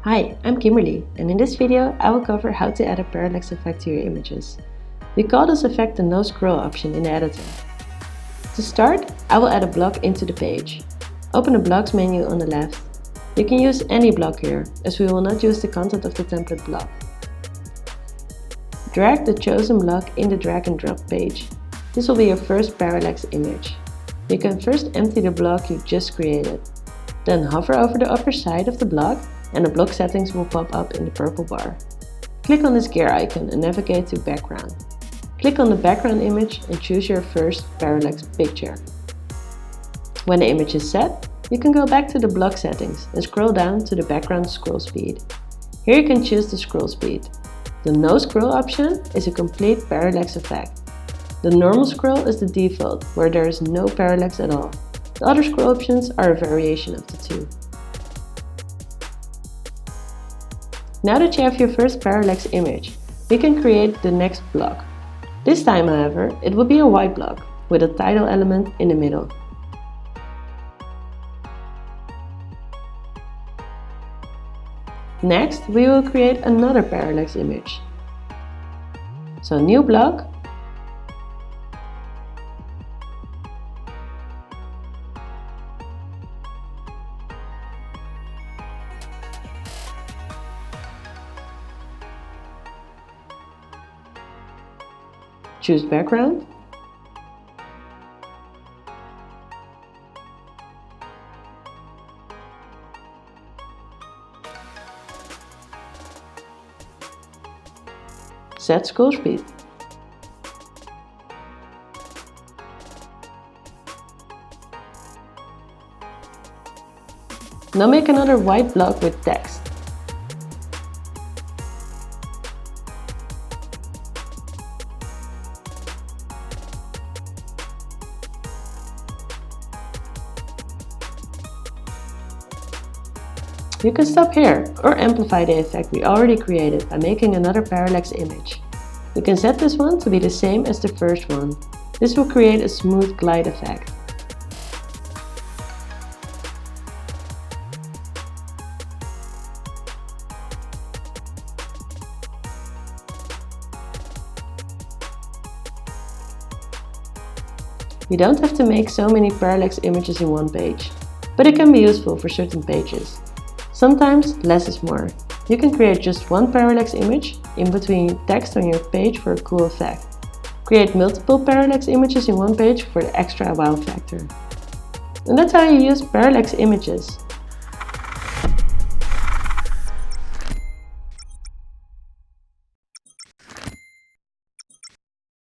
Hi, I'm Kimberly, and in this video I will cover how to add a parallax effect to your images. We call this effect the no scroll option in the editor. To start, I will add a block into the page. Open the blocks menu on the left. You can use any block here, as we will not use the content of the template block. Drag the chosen block in the drag and drop page. This will be your first parallax image. You can first empty the block you just created. Then hover over the upper side of the block and the block settings will pop up in the purple bar. Click on this gear icon and navigate to background. Click on the background image and choose your first parallax picture. When the image is set, you can go back to the block settings and scroll down to the background scroll speed. Here you can choose the scroll speed. The no scroll option is a complete parallax effect. The normal scroll is the default, where there is no parallax at all. The other scroll options are a variation of the two. Now that you have your first parallax image, we can create the next block. This time, however, it will be a white block with a title element in the middle. Next, we will create another parallax image. So new block. Choose background. Set scroll speed. Now make another white block with text. You can stop here or amplify the effect we already created by making another parallax image. You can set this one to be the same as the first one. This will create a smooth glide effect. You don't have to make so many parallax images in one page, but it can be useful for certain pages. Sometimes less is more. You can create just one parallax image in between text on your page for a cool effect. Create multiple parallax images in one page for the extra wow factor. And that's how you use parallax images.